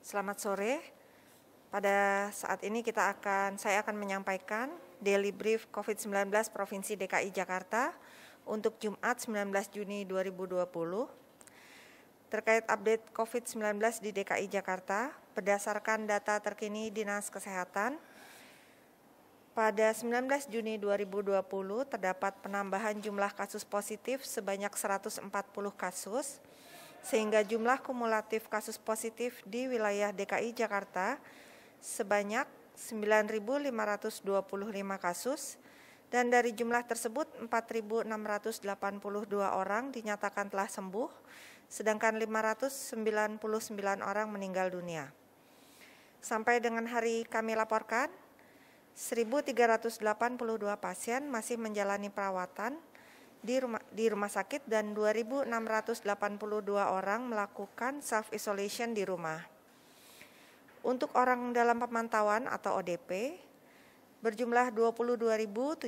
Selamat sore. Pada saat ini saya akan menyampaikan Daily Brief COVID-19 Provinsi DKI Jakarta untuk Jumat 19 Juni 2020. Terkait update COVID-19 di DKI Jakarta, berdasarkan data terkini Dinas Kesehatan, pada 19 Juni 2020 terdapat penambahan jumlah kasus positif sebanyak 140 kasus, sehingga jumlah kumulatif kasus positif di wilayah DKI Jakarta sebanyak 9.525 kasus, dan dari jumlah tersebut 4.682 orang dinyatakan telah sembuh, sedangkan 599 orang meninggal dunia. Sampai dengan hari kami laporkan, 1.382 pasien masih menjalani perawatan di rumah sakit dan 2.682 orang melakukan self-isolation di rumah. Untuk orang dalam pemantauan atau ODP, berjumlah 22.798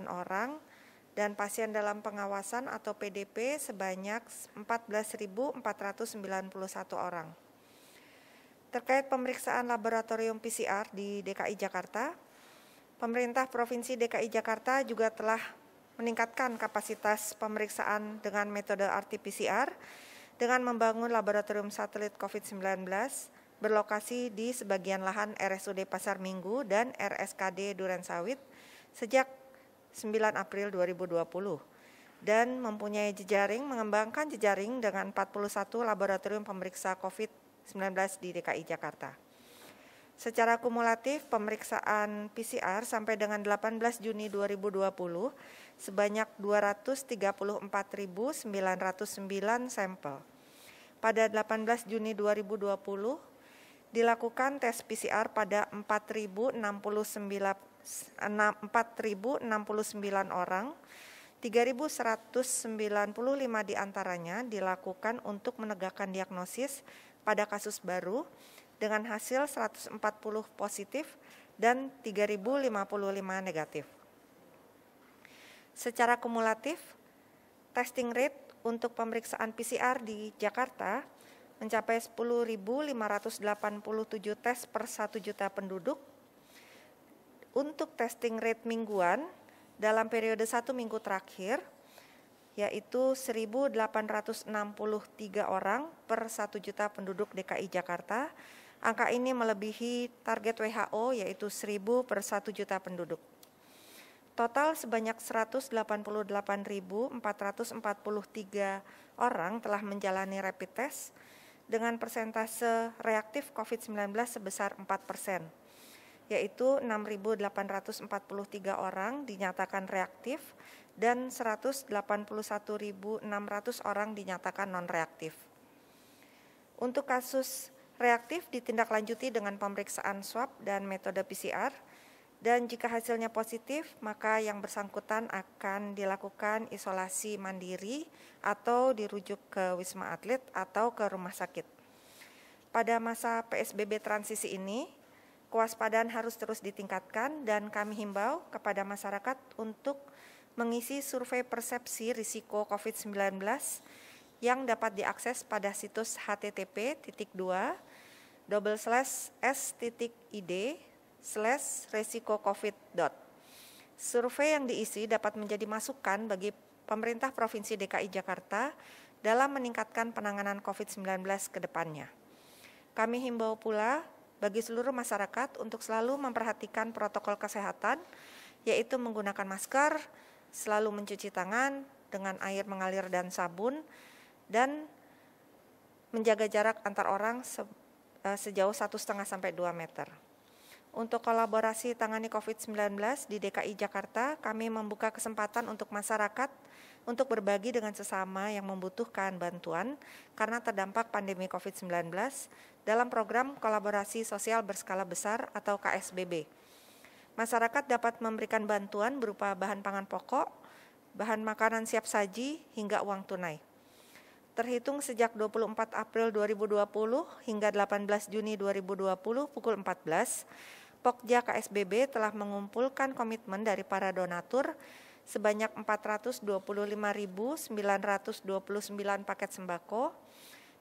orang dan pasien dalam pengawasan atau PDP sebanyak 14.491 orang. Terkait pemeriksaan laboratorium PCR di DKI Jakarta, pemerintah Provinsi DKI Jakarta juga telah meningkatkan kapasitas pemeriksaan dengan metode RT-PCR dengan membangun laboratorium satelit COVID-19 berlokasi di sebagian lahan RSUD Pasar Minggu dan RSKD Durensawit sejak 9 April 2020 dan mempunyai mengembangkan jejaring dengan 41 laboratorium pemeriksa COVID-19 di DKI Jakarta. Secara kumulatif, pemeriksaan PCR sampai dengan 18 Juni 2020 sebanyak 234.909 sampel. Pada 18 Juni 2020, dilakukan tes PCR pada 4.069 orang, 3.195 diantaranya dilakukan untuk menegakkan diagnosis pada kasus baru, dengan hasil 140 positif dan 3.055 negatif. Secara kumulatif, testing rate untuk pemeriksaan PCR di Jakarta mencapai 10.587 tes per 1 juta penduduk. Untuk testing rate mingguan dalam periode 1 minggu terakhir, yaitu 1.863 orang per 1 juta penduduk DKI Jakarta. Angka ini melebihi target WHO yaitu 1.000 per 1 juta penduduk. Total sebanyak 188.443 orang telah menjalani rapid test dengan persentase reaktif COVID-19 sebesar 4%, yaitu 6.843 orang dinyatakan reaktif dan 181.600 orang dinyatakan non-reaktif. Untuk kasus reaktif ditindaklanjuti dengan pemeriksaan swab dan metode PCR, dan jika hasilnya positif, maka yang bersangkutan akan dilakukan isolasi mandiri atau dirujuk ke Wisma Atlet atau ke rumah sakit. Pada masa PSBB transisi ini, kewaspadaan harus terus ditingkatkan dan kami himbau kepada masyarakat untuk mengisi survei persepsi risiko COVID-19 yang dapat diakses pada situs http://s.id/resikocovid. Survei yang diisi dapat menjadi masukan bagi pemerintah Provinsi DKI Jakarta dalam meningkatkan penanganan COVID-19 ke depannya. Kami himbau pula bagi seluruh masyarakat untuk selalu memperhatikan protokol kesehatan, yaitu menggunakan masker, selalu mencuci tangan dengan air mengalir dan sabun, dan menjaga jarak antar orang sejauh 1,5 sampai 2 meter. Untuk kolaborasi tangani COVID-19 di DKI Jakarta, kami membuka kesempatan untuk masyarakat untuk berbagi dengan sesama yang membutuhkan bantuan karena terdampak pandemi COVID-19 dalam program kolaborasi sosial berskala besar atau KSBB. Masyarakat dapat memberikan bantuan berupa bahan pangan pokok, bahan makanan siap saji, hingga uang tunai. Terhitung sejak 24 April 2020 hingga 18 Juni 2020 pukul 14, Pokja KSBB telah mengumpulkan komitmen dari para donatur sebanyak 425.929 paket sembako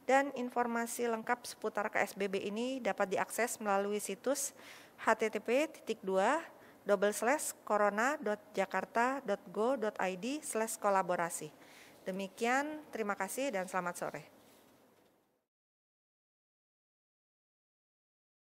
dan informasi lengkap seputar KSBB ini dapat diakses melalui situs http://corona.jakarta.go.id/kolaborasi. Demikian, terima kasih dan selamat sore.